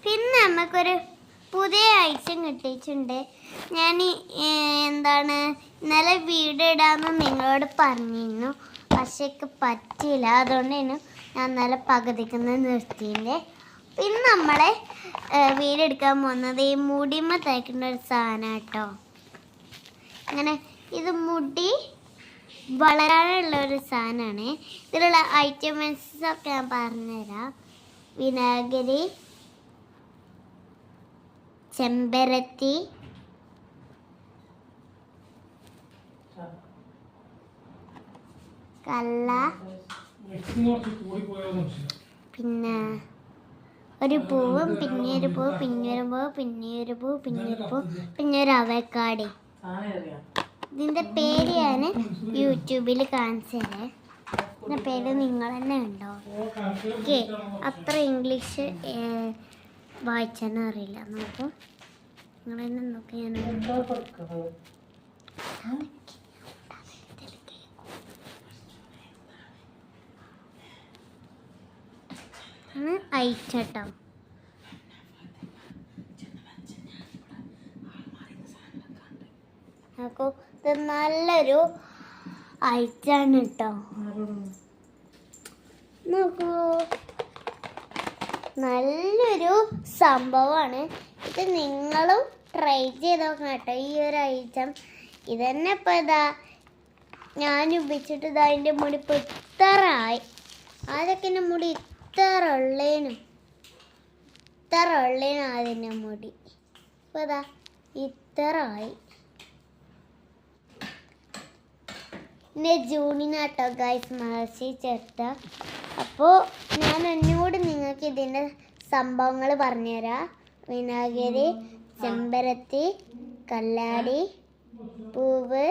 പിന്നെ നമുക്കൊരു പുതിയ ഐറ്റം കിട്ടിയിട്ടുണ്ട്. ഞാൻ എന്താണ് ഇന്നലെ വീഡിയോ ഇടാമെന്ന് നിങ്ങളോട് പറഞ്ഞിരുന്നു, പക്ഷേ എനിക്ക് പറ്റിയില്ല. അതുകൊണ്ടാണ് ഞാൻ ഇന്നലെ പകുതിക്കുന്ന നിർത്തിൻ്റെ. പിന്നെ നമ്മളെ വീഡിയോ എടുക്കാൻ പോകുന്നത് ഈ മുടിമ തേക്കുന്ന ഒരു സാധനം കേട്ടോ. അങ്ങനെ ഇത് മുടി വളരാനുള്ള ഒരു സാധനമാണ്. ഇതിലുള്ള ഐറ്റംസൊക്കെ ഞാൻ പറഞ്ഞുതരാം. വിനാഗിരി, ചെമ്പരത്തി, കല്ല, പിന്നെ ഒരു പൂവും, പിന്നെ ഒരു പൂവ്, പിന്നെ ഒരു പൂവ്, പിന്നെ ഒരു പൂവ്, പിന്നെ ഒരു പൂവ്, പിന്നെ ഒരു അവക്കാടി. ഇതിൻ്റെ പേര് ഞാൻ യൂട്യൂബിൽ കാണിച്ചു തരാം. ഇതിൻ്റെ പേര് നിങ്ങൾ തന്നെ ഉണ്ടോ? ഓക്കെ, അത്ര ഇംഗ്ലീഷ് വായിച്ചാലും അറിയില്ല. നോക്കൂ, നിങ്ങൾ തന്നെ നോക്കി. ഞാൻ അയച്ചട്ടോ. നോക്കൂ, ഇത് നല്ലൊരു ഐറ്റാണ് കേട്ടോ. നോക്കൂ, നല്ലൊരു സംഭവമാണ്. ഇത് നിങ്ങളും ട്രൈ ചെയ്ത് നോക്കണം കേട്ടോ. ഈ ഒരു ഐറ്റം ഇത് തന്നെ ഇപ്പോൾ ഇതാ ഞാൻ ഉപയോഗിച്ചിട്ട് ഇതാ അതിൻ്റെ മുടി ഇപ്പോൾ ഇത്രയായി. അതൊക്കെ എൻ്റെ മുടി ഇത്ര ഉള്ളേനും അതിൻ്റെ മുടി ഇപ്പോൾ ഇതാ ഇത്രയായി. പിന്നെ ജൂണിനാട്ടോ ഗൈസ് മഹർഷി ചേർത്ത. അപ്പോൾ ഞാൻ ഒന്നുകൂടി നിങ്ങൾക്ക് ഇതിൻ്റെ സംഭവങ്ങൾ പറഞ്ഞുതരാം. വിനാഗിരി, ചെമ്പരത്തി, കല്ലാടി പൂവ്,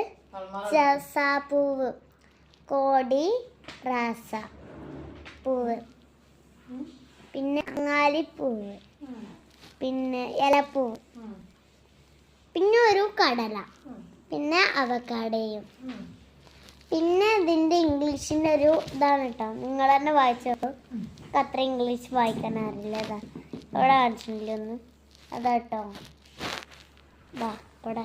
ചസാപ്പൂവ്, കോടി, റാസ പൂവ്, പിന്നെ അങ്ങാലിപ്പൂവ്, പിന്നെ ഇലപ്പൂവ്, പിന്നെ ഒരു കടല, പിന്നെ അവക്കാടയും. പിന്നെ ഇതിൻ്റെ ഇംഗ്ലീഷിൻ്റെ ഒരു ഇതാണ് കേട്ടോ. നിങ്ങൾ തന്നെ വായിച്ചോളൂ. എനിക്ക് അത്ര ഇംഗ്ലീഷ് വായിക്കാൻ അറിയില്ല. ഇതാ ഇവിടെ കാണിച്ചിട്ടില്ല ഒന്ന്. അതാ കേട്ടോ, ഇതാ ഇവിടെ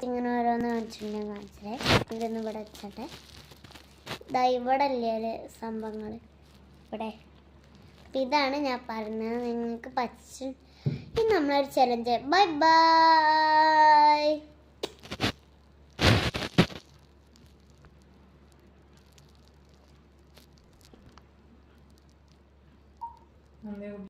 ഇങ്ങനെ ഓരോന്ന് കാണിച്ചിട്ടുണ്ട്. കാണിച്ചേ ഇതൊന്ന് ഇവിടെ വെച്ചോട്ടെ. ഇതാ ഇവിടെ അല്ലേ സംഭവങ്ങൾ ഇവിടെ. അപ്പം ഇതാണ് ഞാൻ പറഞ്ഞത്. നിങ്ങൾക്ക് പച്ച. ഇത് നമ്മളൊരു ചലഞ്ച്. Bye bye.